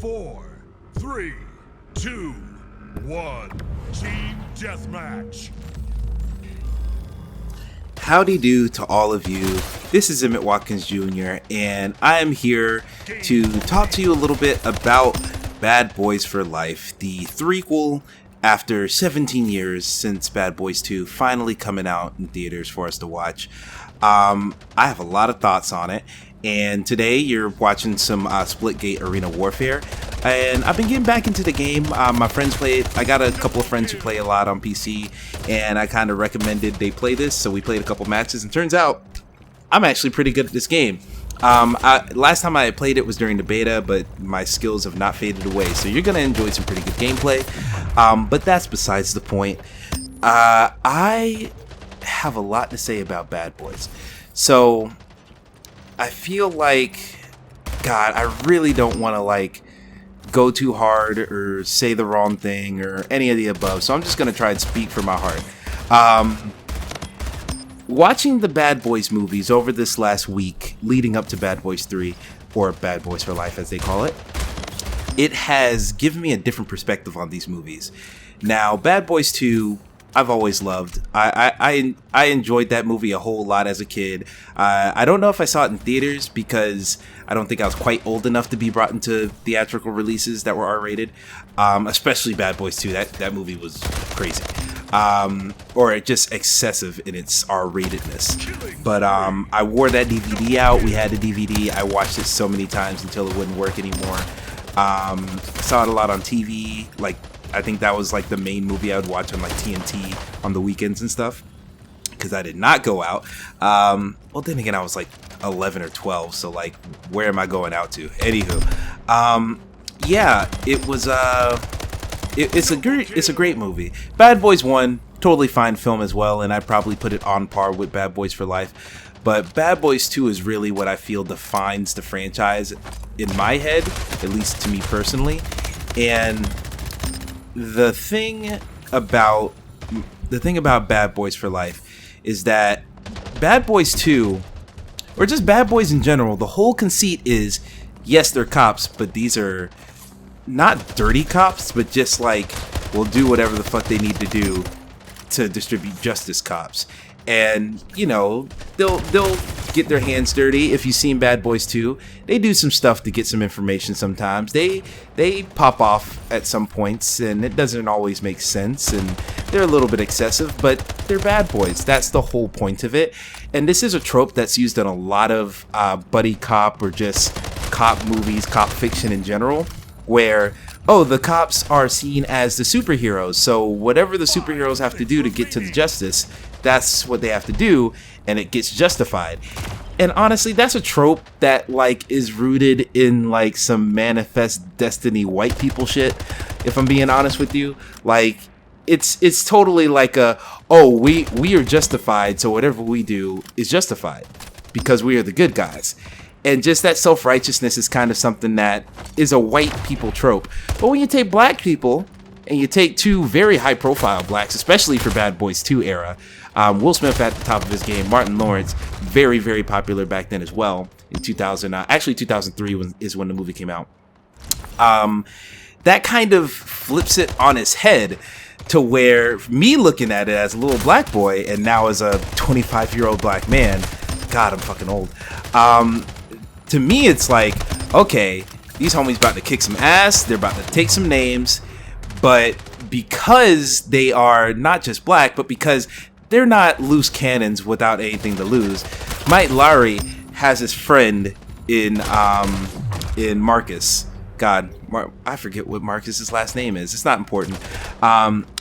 4, 3, 2, 1. Team Deathmatch. Howdy do to all of you. This is Emmett Watkins Jr. and I am here to talk to you a little bit about Bad Boys for Life, the threequel after 17 years since Bad Boys 2 finally coming out in theaters for us to watch. I have a lot of thoughts on it, and today you're watching some Splitgate Arena Warfare, and I've been getting back into the game. My friends play it. I got a couple of friends who play a lot on PC, and I kind of recommended they play this, so we played a couple matches, and turns out I'm actually pretty good at this game. Last time I played it was during the beta, but my skills have not faded away, so you're going to enjoy some pretty good gameplay, but that's besides the point. I have a lot to say about Bad Boys, so I feel like, God, I really don't want to go too hard or say the wrong thing or any of the above, so I'm just going to try and speak from my heart. Watching the Bad Boys movies over this last week leading up to Bad Boys 3, or Bad Boys for Life as they call it, it has given me a different perspective on these movies. Now, Bad Boys 2, I've always loved. I enjoyed that movie a whole lot as a kid. I don't know if I saw it in theaters because I don't think I was quite old enough to be brought into theatrical releases that were R-rated. Especially Bad Boys 2. That movie was crazy. Or just excessive in its R-ratedness. But I wore that DVD out. We had the DVD. I watched it so many times until it wouldn't work anymore. Saw it a lot on TV. I think that was the main movie I would watch on TNT on the weekends and stuff, because I did not go out. Well, then again, I was 11 or 12, so where am I going out to? Anywho, yeah, it was it's a great movie. Bad Boys 1, totally fine film as well, and I'd probably put it on par with Bad Boys for Life. But Bad Boys 2 is really what I feel defines the franchise in my head, at least to me personally. And the thing about Bad Boys for Life is that Bad Boys 2, or just Bad Boys in general, the whole conceit is, yes, they're cops, but these are not dirty cops, but just will do whatever the fuck they need to do to distribute justice cops. And, they'll get their hands dirty. If you've seen Bad Boys 2, they do some stuff to get some information sometimes. They pop off at some points, and it doesn't always make sense, and they're a little bit excessive, but they're bad boys. That's the whole point of it. And this is a trope that's used in a lot of buddy cop or just cop movies, cop fiction in general, where, oh, the cops are seen as the superheroes, so whatever the superheroes have to do to get to the justice, that's what they have to do, and it gets justified. And honestly, that's a trope that is rooted in some Manifest Destiny white people shit, if I'm being honest with you. It's totally we are justified, so whatever we do is justified because we are the good guys. And just that self-righteousness is kind of something that is a white people trope. But when you take black people, and you take two very high-profile blacks, especially for Bad Boys 2 era, Will Smith at the top of his game, Martin Lawrence, very, very popular back then as well, in 2000, actually 2003 is when the movie came out. That kind of flips it on its head to where me looking at it as a little black boy, and now as a 25-year-old black man, God, I'm fucking old. To me, it's okay, these homies about to kick some ass, they're about to take some names, but because they are not just black, but because they're not loose cannons without anything to lose, Mike Lowry has his friend in Marcus. God, I forget what Marcus's last name is. It's not important.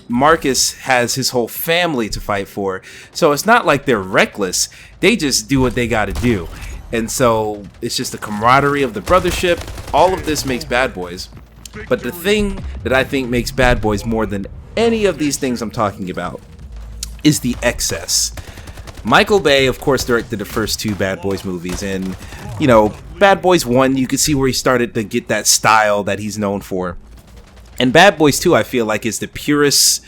Marcus has his whole family to fight for, so it's not like they're reckless. They just do what they got to do. And so it's just the camaraderie of the brothership. All of this makes Bad Boys. But the thing that I think makes Bad Boys more than any of these things I'm talking about is the excess. Michael Bay, of course, directed the first two Bad Boys movies. And, Bad Boys 1, you could see where he started to get that style that he's known for. And Bad Boys 2, I feel is the purest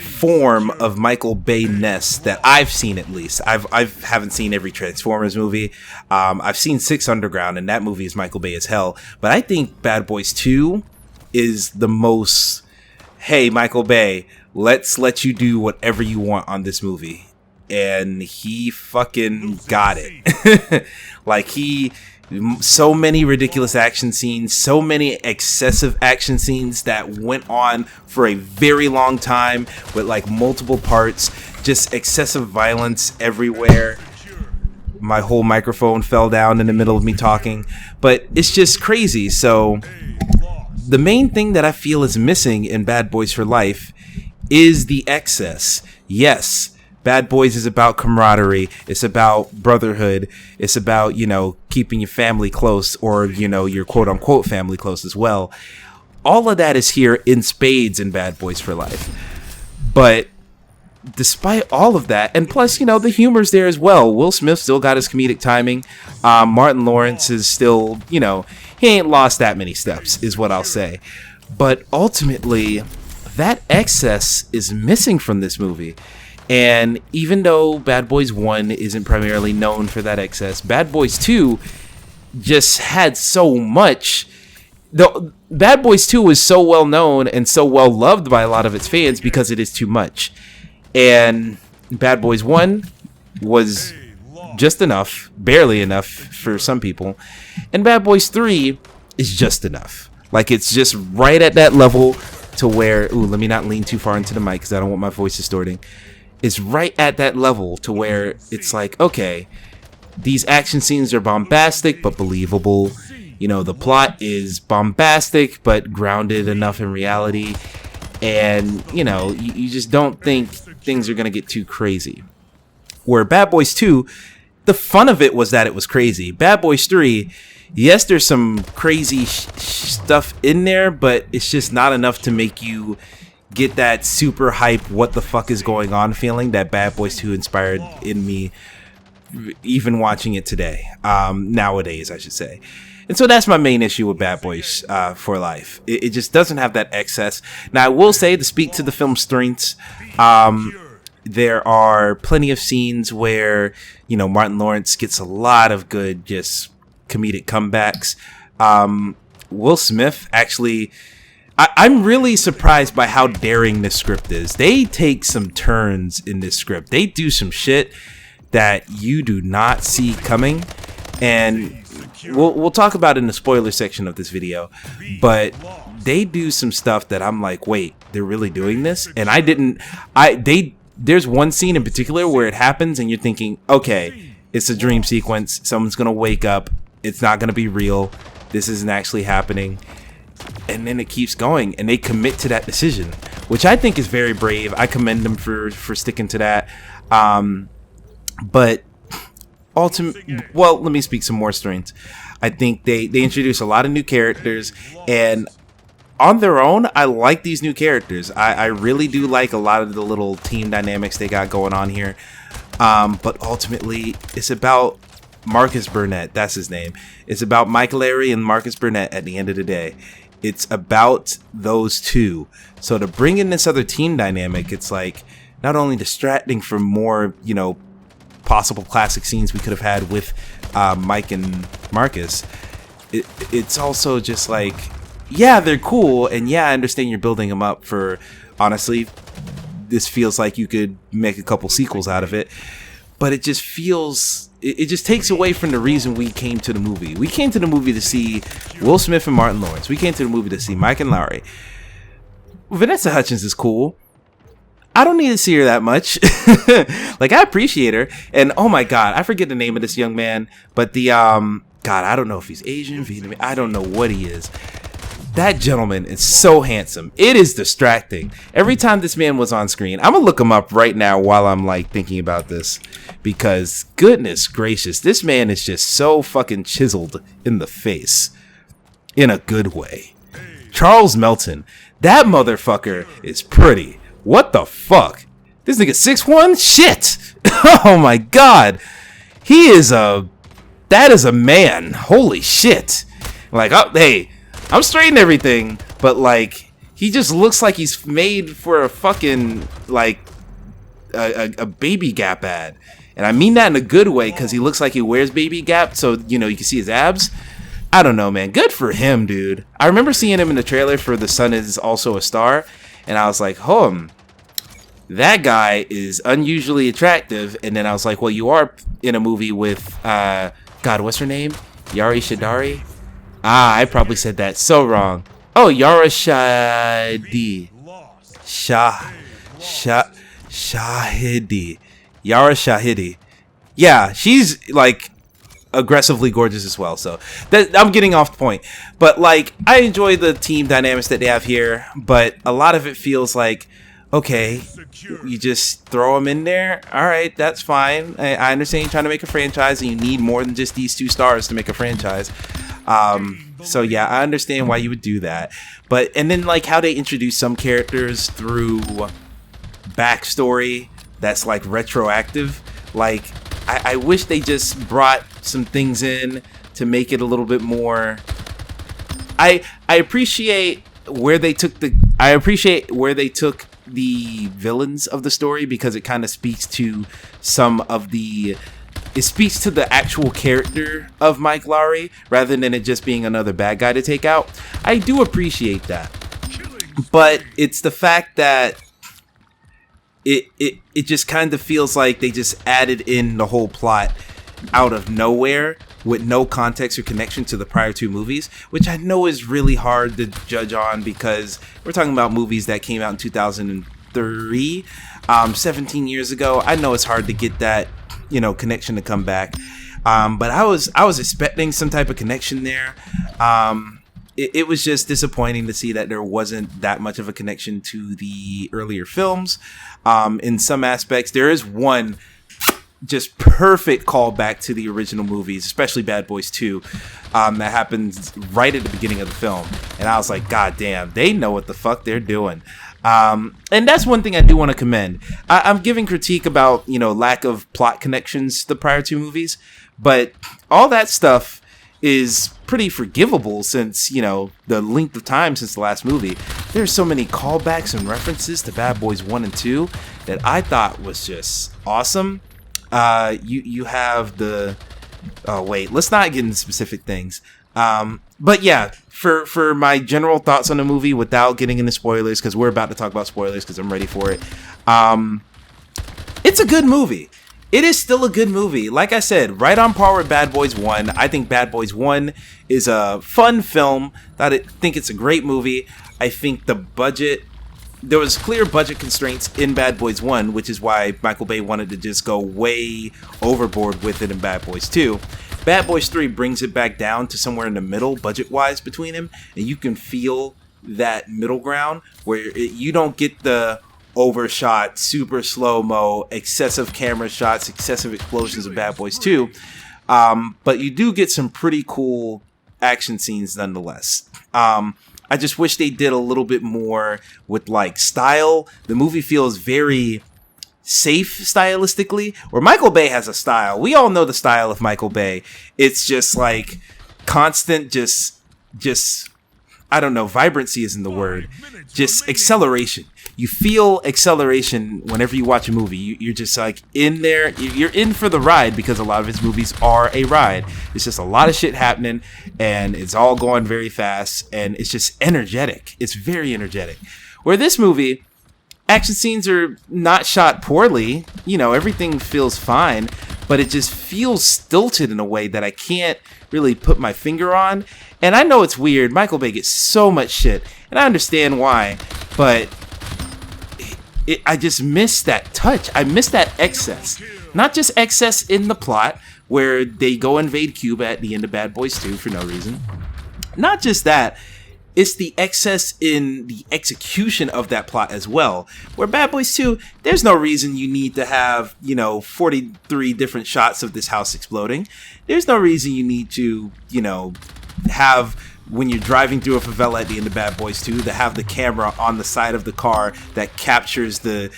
form of Michael Bay-ness that I've seen, at least. I haven't seen every Transformers movie. I've seen Six Underground, and that movie is Michael Bay as hell. But I think Bad Boys 2 is the most, hey, Michael Bay, let's let you do whatever you want on this movie. And he fucking got it. Like, so many ridiculous action scenes, so many excessive action scenes that went on for a very long time with like multiple parts, just excessive violence everywhere. My whole microphone fell down in the middle of me talking, but it's just crazy. So the main thing that I feel is missing in Bad Boys for Life is the excess. Yes, Bad Boys is about camaraderie. It's about brotherhood. It's about, you know, keeping your family close, or, you know, your quote unquote family close as well. All of that is here in spades in Bad Boys for Life. But despite all of that, and plus, you know, the humor's there as well. Will Smith still got his comedic timing. Martin Lawrence is still, you know, he ain't lost that many steps, is what I'll say. But ultimately, that excess is missing from this movie. And even though Bad Boys 1 isn't primarily known for that excess, Bad Boys 2 just had so much. Bad Boys 2 was so well known and so well loved by a lot of its fans because it is too much. And Bad Boys 1 was just enough, barely enough for some people. And Bad Boys 3 is just enough. Like, it's just right at that level to where, ooh, let me not lean too far into the mic because I don't want my voice distorting. It's right at that level to where it's like, okay, these action scenes are bombastic but believable. You know, the plot is bombastic but grounded enough in reality. And, you know, you just don't think things are going to get too crazy. Where Bad Boys 2, the fun of it was that it was crazy. Bad Boys 3, yes, there's some crazy stuff in there, but it's just not enough to make you get that super hype, what the fuck is going on feeling that Bad Boys 2 inspired in me, even watching it today, nowadays, I should say. And so that's my main issue with Bad Boys for Life. It just doesn't have that excess. Now, I will say, to speak to the film's strengths, there are plenty of scenes where, you know, Martin Lawrence gets a lot of good, just comedic comebacks. Will Smith actually, I'm really surprised by how daring this script is. They take some turns in this script. They do some shit that you do not see coming. And we'll talk about it in the spoiler section of this video. But they do some stuff that I'm like, wait, they're really doing this? And there's one scene in particular where it happens and you're thinking, okay, it's a dream sequence. Someone's going to wake up. It's not going to be real. This isn't actually happening. And then it keeps going, and they commit to that decision, which I think is very brave. I commend them for sticking to that. But well, let me speak some more strengths. I think they introduce a lot of new characters, and on their own, I like these new characters. I really do like a lot of the little team dynamics they got going on here. But ultimately, it's about Marcus Burnett. That's his name. It's about Michael Larry and Marcus Burnett at the end of the day. It's about those two. So to bring in this other team dynamic, it's like not only distracting from more, you know, possible classic scenes we could have had with Mike and Marcus. It's also just like, yeah, they're cool, and yeah, I understand you're building them up for, honestly, this feels like you could make a couple sequels out of it, but it just feels, it just takes away from the reason we came to the movie. We came to the movie to see Will Smith and Martin Lawrence. We came to the movie to see Mike and Larry. Vanessa Hudgens is cool. I don't need to see her that much. Like, I appreciate her. And oh my God, I forget the name of this young man, but the, God, I don't know if he's Asian, Vietnamese, I don't know what he is. That gentleman is so handsome. It is distracting. Every time this man was on screen, I'm gonna look him up right now while I'm like thinking about this, because goodness gracious, this man is just so fucking chiseled in the face in a good way. Charles Melton, that motherfucker is pretty. What the fuck? This nigga 6'1"? Shit. Oh my God. That is a man. Holy shit. Like, oh, hey, I'm straight and everything, but like, he just looks like he's made for a fucking like a Baby Gap ad. And I mean that in a good way, because he looks like he wears Baby Gap, so you know you can see his abs. I don't know, man. Good for him, dude. I remember seeing him in the trailer for The Sun Is Also a Star, and I was like, that guy is unusually attractive. And then I was like, well, you are in a movie with God, what's her name? Yari Shadari? I probably said that so wrong. Oh, Yara Shahidi. Shahidi. Yara Shahidi. Yeah, she's like aggressively gorgeous as well. So I'm getting off the point. But like, I enjoy the team dynamics that they have here, but a lot of it feels like, okay, you just throw them in there. All right, that's fine. I understand you're trying to make a franchise and you need more than just these 2 stars to make a franchise. So yeah, I understand why you would do that. And then like how they introduce some characters through backstory that's like retroactive. Like I wish they just brought some things in to make it a little bit more. I appreciate where they took the villains of the story, because it kind of speaks to it speaks to the actual character of Mike Lowry rather than it just being another bad guy to take out. I do appreciate that, but it's the fact that it just kind of feels like they just added in the whole plot out of nowhere with no context or connection to the prior 2 movies, which I know is really hard to judge on, because we're talking about movies that came out in 2003, 17 years ago. I know it's hard to get that, connection to come back. But I was expecting some type of connection there. It was just disappointing to see that there wasn't that much of a connection to the earlier films. In some aspects, there is one just perfect callback to the original movies, especially Bad Boys 2, that happens right at the beginning of the film. And I was like, God damn, they know what the fuck they're doing. And that's one thing I do want to commend. I'm giving critique about, lack of plot connections to the prior 2 movies, but all that stuff is pretty forgivable since, the length of time since the last movie. There's so many callbacks and references to Bad Boys 1 and 2 that I thought was just awesome. You have the... Oh, wait. Let's not get into specific things. But yeah, for my general thoughts on the movie without getting into spoilers, because we're about to talk about spoilers because I'm ready for it. It's a good movie. It is still a good movie. Like I said, right on par with Bad Boys 1. I think Bad Boys 1 is a fun film. I think it's a great movie. I think there was clear budget constraints in Bad Boys 1, which is why Michael Bay wanted to just go way overboard with it in Bad Boys 2. Bad Boys 3 brings it back down to somewhere in the middle, budget-wise, between them, and you can feel that middle ground where you don't get the overshot, super slow-mo, excessive camera shots, excessive explosions of Bad Boys 2, but you do get some pretty cool action scenes nonetheless. I just wish they did a little bit more with like style. The movie feels very safe stylistically, where Michael Bay has a style. We all know the style of Michael Bay. It's just like constant, just I don't know, vibrancy isn't the word. Just acceleration. You feel acceleration whenever you watch a movie. You're just like in there. You're in for the ride, because a lot of his movies are a ride. It's just a lot of shit happening and it's all going very fast and it's just energetic. It's very energetic. Where this movie, action scenes are not shot poorly. Everything feels fine, but it just feels stilted in a way that I can't really put my finger on. And I know it's weird. Michael Bay gets so much shit, and I understand why, but I just miss that touch. I miss that excess. Not just excess in the plot, where they go invade Cuba at the end of Bad Boys 2 for no reason. Not just that. It's the excess in the execution of that plot as well. Where Bad Boys 2, there's no reason you need to have, 43 different shots of this house exploding. There's no reason you need to, have, when you're driving through a favela at the end of Bad Boys 2, to have the camera on the side of the car that captures the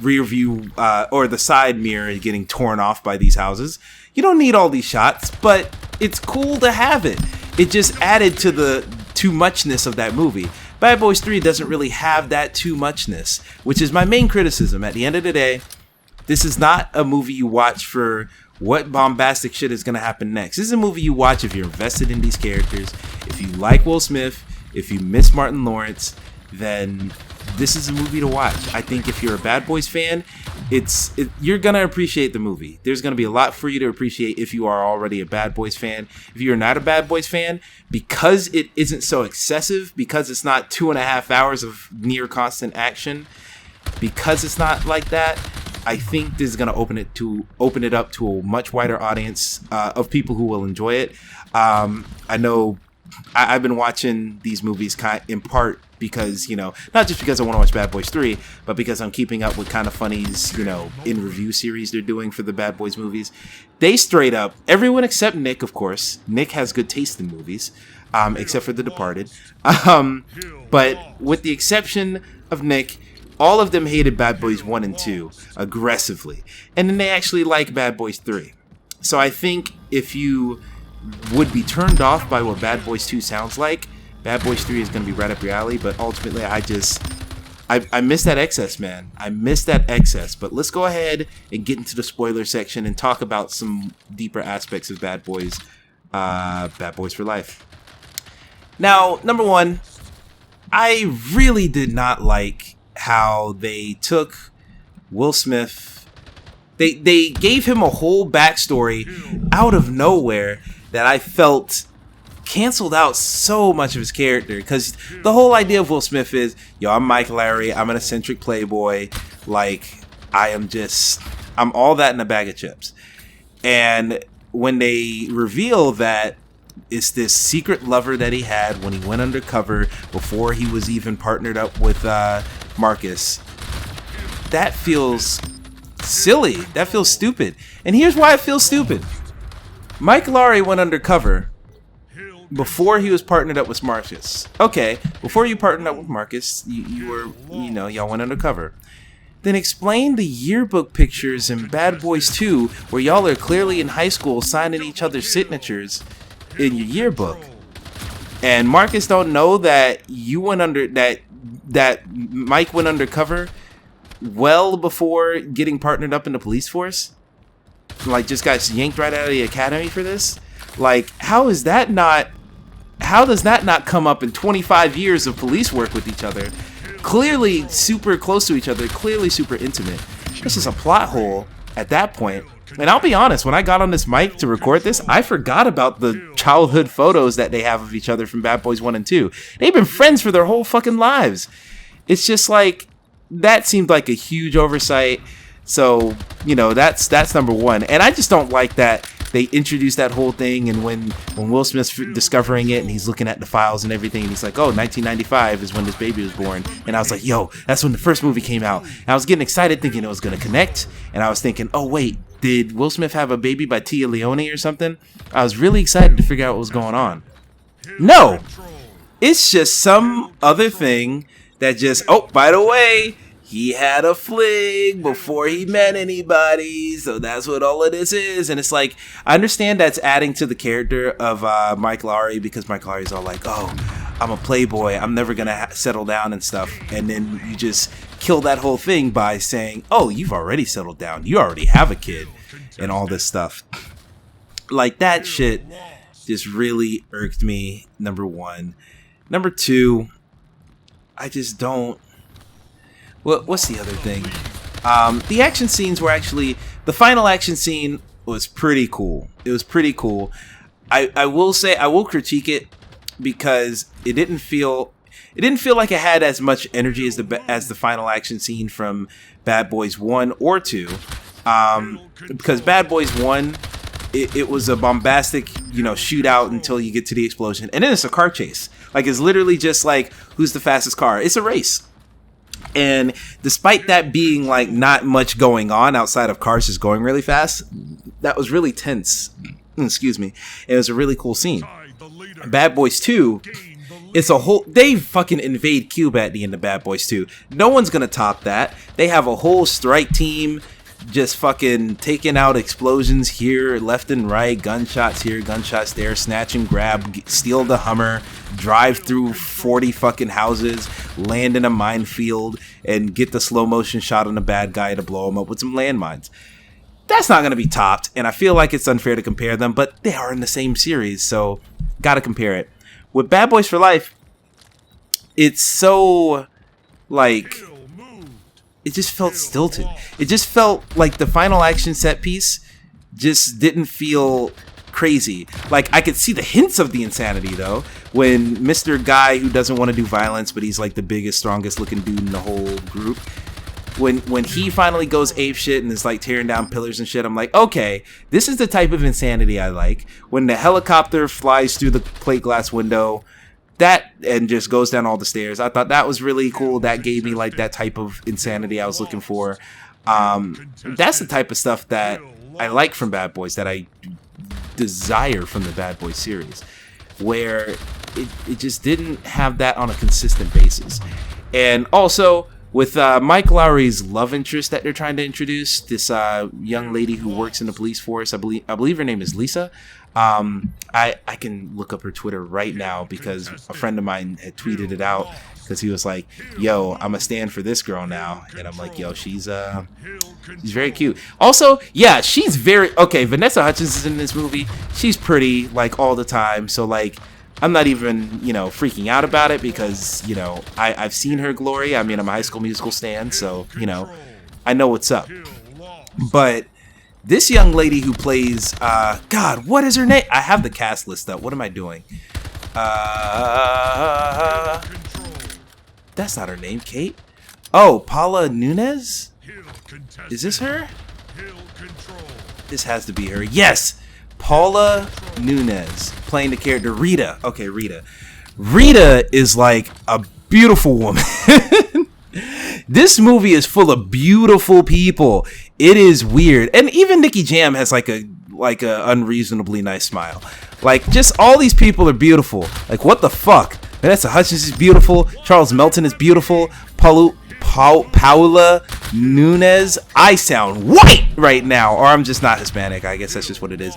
rear view or the side mirror getting torn off by these houses. You don't need all these shots, but it's cool to have it. It just added to the too muchness of that movie. Bad Boys 3 doesn't really have that too muchness, which is my main criticism. At the end of the day, this is not a movie you watch for what bombastic shit is going to happen next. This is a movie you watch if you're invested in these characters. If you like Will Smith, if you miss Martin Lawrence, then this is a movie to watch. I think if you're a Bad Boys fan, you're going to appreciate the movie. There's going to be a lot for you to appreciate if you are already a Bad Boys fan. If you're not a Bad Boys fan, because it isn't so excessive, because it's not 2.5 hours of near constant action, because it's not like that, I think this is going to open it up to a much wider audience of people who will enjoy it. I know I've been watching these movies in part because, not just because I want to watch Bad Boys 3, but because I'm keeping up with Kind of Funny's, in review series they're doing for the Bad Boys movies. They straight up, everyone except Nick, of course. Nick has good taste in movies, except for The Departed. But with the exception of Nick, all of them hated Bad Boys 1 and 2 aggressively. And then they actually like Bad Boys 3. So I think if you would be turned off by what Bad Boys 2 sounds like, Bad Boys 3 is going to be right up your alley. But ultimately, I miss that excess, man. I miss that excess. But let's go ahead and get into the spoiler section and talk about some deeper aspects of Bad Boys for Life. Now, number one, I really did not like how they took Will Smith. They gave him a whole backstory out of nowhere that I felt canceled out so much of his character, because the whole idea of Will Smith is, I'm Mike Larry, I'm an eccentric playboy, like I'm all that in a bag of chips. And when they reveal that it's this secret lover that he had when he went undercover before he was even partnered up with Marcus, that feels silly. That feels stupid. And here's why it feels stupid. Mike Laurie went undercover before he was partnered up with Marcus. Okay, before you partnered up with Marcus, y'all went undercover. Then explain the yearbook pictures in Bad Boys 2 where y'all are clearly in high school signing each other's signatures in your yearbook. And Marcus don't know that you went under that Mike went undercover well before getting partnered up in the police force. Like, just got yanked right out of the academy for this. Like, how does that not come up in 25 years of police work with each other? Clearly super close to each other, clearly super intimate. It's just a plot hole at that point. And I'll be honest, when I got on this mic to record this, I forgot about the childhood photos that they have of each other from Bad Boys 1 and 2. They've been friends for their whole fucking lives. It's just like, that seemed like a huge oversight. So, that's number one. And I just don't like that they introduced that whole thing, and when Will Smith's discovering it and he's looking at the files and everything, and he's like, 1995 is when this baby was born. And I was like, that's when the first movie came out. And I was getting excited thinking it was going to connect. And I was thinking, oh, wait, did Will Smith have a baby by Tia Leone or something? I was really excited to figure out what was going on. No, it's just some other thing that just, by the way, he had a fling before he met anybody, so that's what all of this is. And it's like, I understand that's adding to the character of Mike Laurie, because Mike Laurie's all like, I'm a playboy, I'm never gonna settle down and stuff. And then you just kill that whole thing by saying, you've already settled down, you already have a kid, and all this stuff. Like, that shit just really irked me, number one. Number two, I just don't. What's the other thing? The action scenes were actually, the final action scene was pretty cool. It was pretty cool. I will say, I will critique it because it didn't feel like it had as much energy as the final action scene from Bad Boys 1 or 2. Because Bad Boys 1, it was a bombastic, shootout until you get to the explosion. And then it's a car chase. Like, it's literally just like, who's the fastest car? It's a race. And despite that being like not much going on outside of cars just going really fast, that was really tense. Excuse me. It was a really cool scene. Bad Boys 2, they fucking invade Cuba at the end of Bad Boys 2. No one's gonna top that. They have a whole strike team. just fucking taking out explosions here, left and right, gunshots here, gunshots there, snatch and grab, steal the Hummer, drive through 40 fucking houses, land in a minefield, and get the slow motion shot on the bad guy to blow him up with some landmines. That's not going to be topped, and I feel like it's unfair to compare them, but they are in the same series, so gotta compare it. With Bad Boys for Life, it's so, like, it just felt stilted. It just felt like the final action set piece just didn't feel crazy. Like, I could see the hints of the insanity, though, when Mr. Guy, who doesn't want to do violence, but he's like the biggest, strongest looking dude in the whole group, when he finally goes ape shit and is like tearing down pillars and shit, I'm like, okay, this is the type of insanity I like. When the helicopter flies through the plate glass window, that and just goes down all the stairs, I thought that was really cool. That gave me like that type of insanity I was looking for. That's the type of stuff that I like from Bad Boys, that I desire from the Bad Boys series, where it just didn't have that on a consistent basis. And also with Mike Lowry's love interest that they're trying to introduce, this young lady who works in the police force, I believe her name is Lisa. I can look up her Twitter right now because a friend of mine had tweeted it out, because he was like, yo, I'm a stand for this girl now. And I'm like, yo, she's very cute. Also, yeah, she's very, okay, Vanessa Hudgens is in this movie. She's pretty, like, all the time. So, like, I'm not even, you know, freaking out about it because, you know, I've seen her glory. I mean, I'm a High School Musical stan, so, you know, I know what's up. But this young lady who plays, God, what is her name? I have the cast list up. What am I doing? That's not her name, Kate. Oh, Paula Nunez? Is this her? This has to be her. Yes! Paula Nunez, playing the character Rita. Okay, Rita. Rita is like a beautiful woman. This movie is full of beautiful people. It is weird. And even Nicky Jam has like a unreasonably nice smile. Like, just all these people are beautiful. Like, what the fuck? Vanessa Hudgens is beautiful. Charles Melton is beautiful. Paula Nunez. I sound white right now, or I'm just not Hispanic. I guess that's just what it is.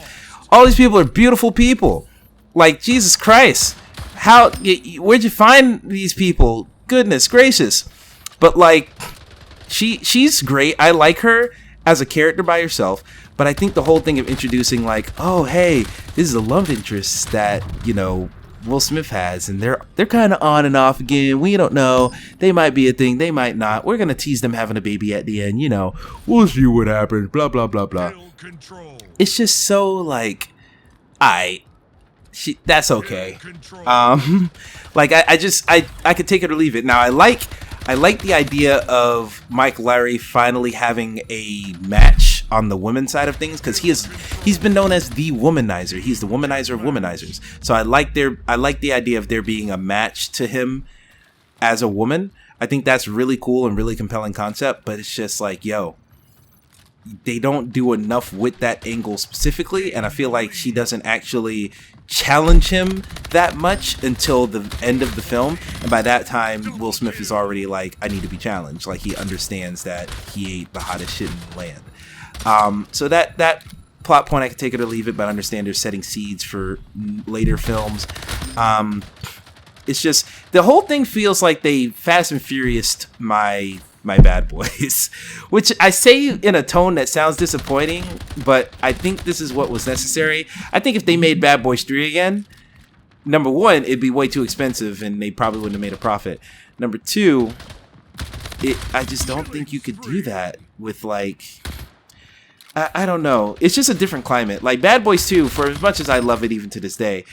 All these people are beautiful people. Like, Jesus Christ. Where'd you find these people? Goodness gracious. But, like, she's great. I like her as a character by herself. But I think the whole thing of introducing, like, oh, hey, this is a love interest that, you know, Will Smith has, and they're kind of on and off again. We don't know. They might be a thing. They might not. We're going to tease them having a baby at the end. You know, we'll see what happens. Blah, blah, blah, blah. It's just so, like, that's okay. Like, I could take it or leave it. Now, I like the idea of Mike Lowry finally having a match on the women's side of things, because he's been known as the womanizer. He's the womanizer of womanizers. So I like the idea of there being a match to him as a woman. I think that's really cool and really compelling concept, but it's just like, yo, they don't do enough with that angle specifically, and I feel like she doesn't actually challenge him that much until the end of the film, and by that time Will Smith is already like, I need to be challenged. Like, he understands that he ain't the hottest shit in the land. So that plot point, I can take it or leave it, but I understand they're setting seeds for later films. It's just, the whole thing feels like they Fast and Furious my Bad Boys, which I say in a tone that sounds disappointing, but I think this is what was necessary. I think if they made Bad Boys 3 again, number one, it'd be way too expensive and they probably wouldn't have made a profit. Number two, I just don't think you could do that with, like, I don't know. It's just a different climate. Like, Bad Boys 2, for as much as I love it even to this day,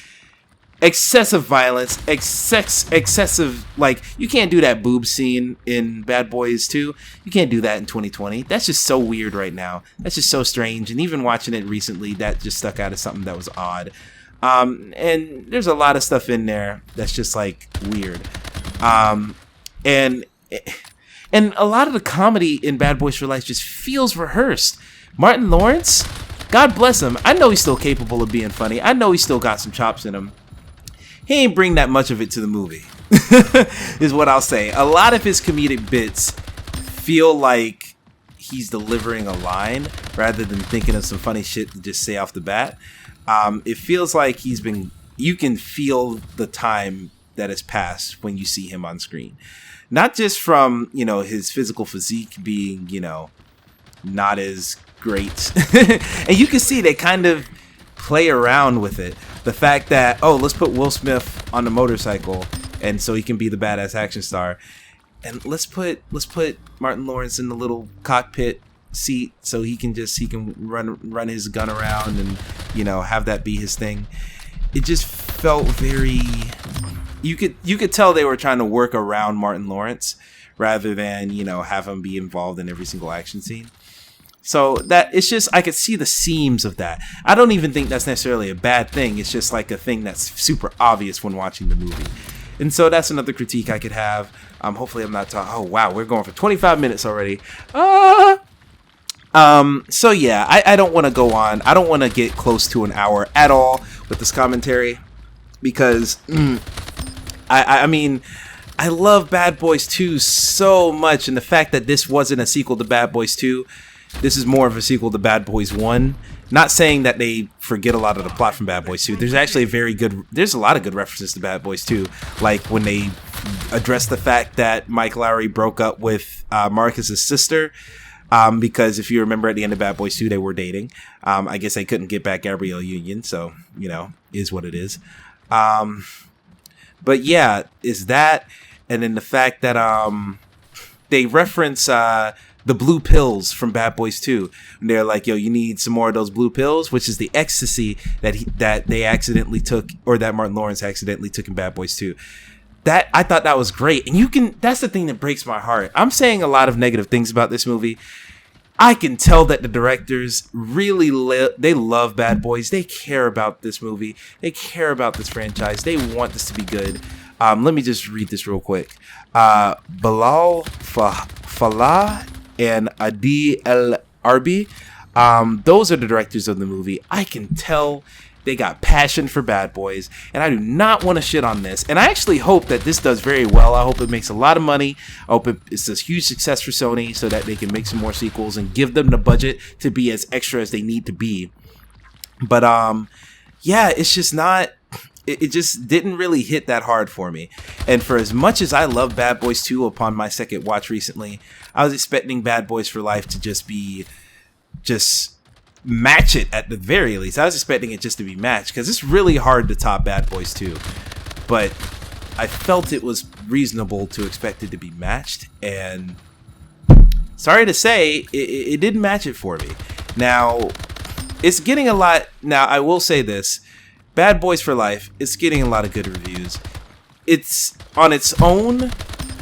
excessive violence, excessive, like, you can't do that boob scene in Bad Boys 2. You can't do that in 2020. That's just so weird right now. That's just so strange. And even watching it recently, that just stuck out as something that was odd. And there's a lot of stuff in there that's just, like, weird. And a lot of the comedy in Bad Boys for Life just feels rehearsed. Martin Lawrence, God bless him. I know he's still capable of being funny. I know he's still got some chops in him. He ain't bring that much of it to the movie, is what I'll say. A lot of his comedic bits feel like he's delivering a line rather than thinking of some funny shit to just say off the bat. It feels like you can feel the time that has passed when you see him on screen. Not just from, his physical physique being, not as great. And you can see they kind of play around with it. The fact that, let's put Will Smith on the motorcycle and so he can be the badass action star. And let's put Martin Lawrence in the little cockpit seat so he can run his gun around and, have that be his thing. It just felt very, you could tell they were trying to work around Martin Lawrence rather than, have him be involved in every single action scene. So that it's just, I could see the seams of that. I don't even think that's necessarily a bad thing. It's just like a thing that's super obvious when watching the movie. And so that's another critique I could have. Hopefully I'm not talking. Oh wow, we're going for 25 minutes already. So yeah, I don't want to go on. I don't want to get close to an hour at all with this commentary because I mean, I love Bad Boys 2 so much, and the fact that this wasn't a sequel to Bad Boys 2, this is more of a sequel to Bad Boys 1. Not saying that they forget a lot of the plot from Bad Boys 2. There's actually there's a lot of good references to Bad Boys 2. Like when they address the fact that Mike Lowry broke up with Marcus's sister. Because if you remember at the end of Bad Boys 2, they were dating. I guess they couldn't get back Gabrielle Union. So, is what it is. But yeah, is that. And then the fact that they reference the blue pills from Bad Boys 2. And they're like, yo, you need some more of those blue pills, which is the ecstasy that they accidentally took, or that Martin Lawrence accidentally took in Bad Boys 2. That I thought that was great. And that's the thing that breaks my heart. I'm saying a lot of negative things about this movie. I can tell that the directors really they love Bad Boys. They care about this movie. They care about this franchise. They want this to be good. Let me just read this real quick. Bilal Falah and Adi El Arbi. Those are the directors of the movie. I can tell they got passion for Bad Boys, and I do not want to shit on this. And I actually hope that this does very well. I hope it makes a lot of money. I hope it's a huge success for Sony so that they can make some more sequels and give them the budget to be as extra as they need to be. But yeah, it's just not. It just didn't really hit that hard for me. And for as much as I love Bad Boys 2 upon my second watch recently, I was expecting Bad Boys for Life to just match it at the very least. I was expecting it just to be matched because it's really hard to top Bad Boys 2. But I felt it was reasonable to expect it to be matched. And sorry to say, it didn't match it for me. Now, it's getting a lot. Now, I will say this. Bad Boys for Life, it's getting a lot of good reviews. It's on its own,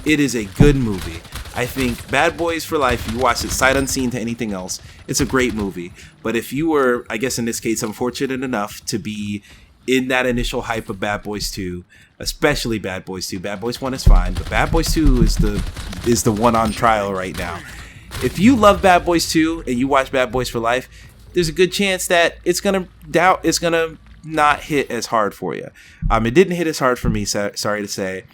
it is a good movie. I think Bad Boys for Life, if you watch it sight unseen to anything else, it's a great movie. But if you were, I guess in this case, unfortunate enough to be in that initial hype of Bad Boys 2, especially Bad Boys 2, Bad Boys 1 is fine, but Bad Boys 2 is the one on trial right now. If you love Bad Boys 2 and you watch Bad Boys for Life, there's a good chance that it's gonna not hit as hard for you. It didn't hit as hard for me, sorry to say.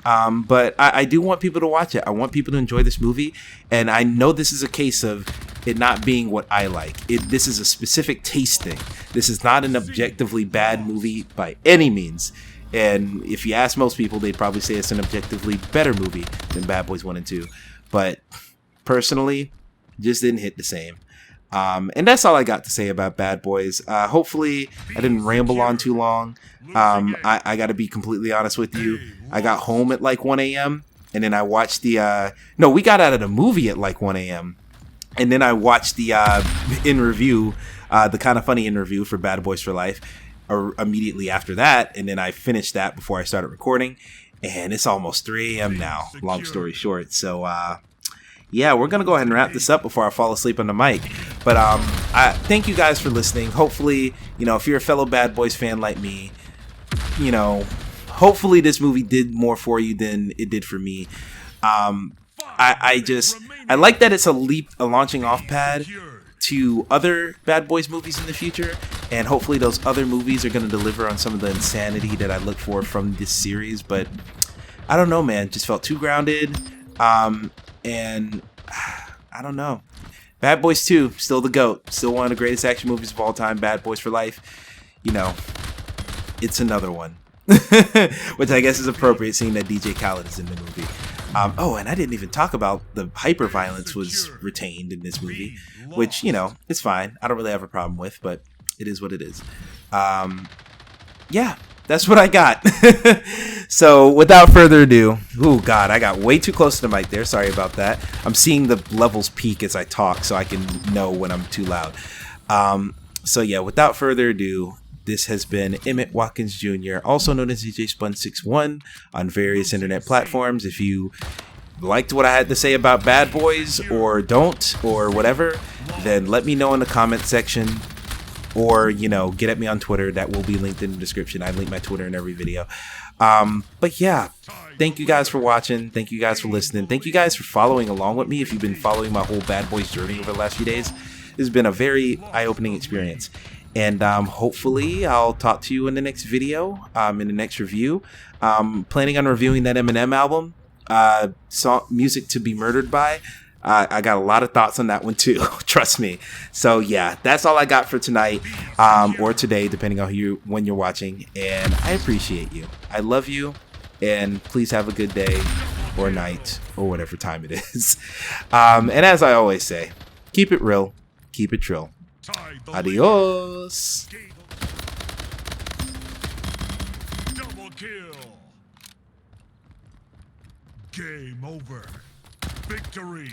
But I do want people to watch it. I want people to enjoy this movie. And I know this is a case of it not being what I like. This is a specific taste thing. This is not an objectively bad movie by any means. And if you ask most people, they'd probably say it's an objectively better movie than Bad Boys 1 and 2. But personally, just didn't hit the same. And that's all I got to say about Bad Boys. Hopefully I didn't ramble on too long. I got to be completely honest with you. I got home at like 1 a.m. and then I watched we got out of the movie at like 1 a.m. And then I watched the in review, the kind of funny in review for Bad Boys for Life immediately after that. And then I finished that before I started recording. And it's almost 3 a.m. now, long story short. So, yeah, we're going to go ahead and wrap this up before I fall asleep on the mic. But I thank you guys for listening. Hopefully, if you're a fellow Bad Boys fan like me, hopefully this movie did more for you than it did for me. I like that it's a launching off pad to other Bad Boys movies in the future. And hopefully those other movies are going to deliver on some of the insanity that I look for from this series. But I don't know, man. Just felt too grounded. And I don't know. Bad Boys 2, still the GOAT. Still one of the greatest action movies of all time. Bad Boys for Life. You know, it's another one. Which I guess is appropriate seeing that DJ Khaled is in the movie. Oh, and I didn't even talk about the hyper violence was retained in this movie, which, you know, it's fine. I don't really have a problem with, but it is what it is. Yeah, that's what I got. So without further ado, oh God, I got way too close to the mic there. Sorry about that. I'm seeing the levels peak as I talk so I can know when I'm too loud. So yeah, without further ado, this has been Emmett Watkins Jr., also known as DJ Spun61 on various internet platforms. If you liked what I had to say about Bad Boys or don't or whatever, then let me know in the comment section, or, you know, get at me on Twitter. That will be linked in the description. I link my Twitter in every video. But yeah, thank you guys for watching. Thank you guys for listening. Thank you guys for following along with me. If you've been following my whole Bad Boys journey over the last few days, this has been a very eye-opening experience. And hopefully I'll talk to you in the next video, in the next review. Planning on reviewing that Eminem album, song Music to Be Murdered By. I got a lot of thoughts on that one too, trust me. So yeah, that's all I got for tonight, or today, depending on when you're watching. And I appreciate you. I love you, and please have a good day or night or whatever time it is. And as I always say, keep it real, keep it trill. Adios. Double kill. Game over. Victory.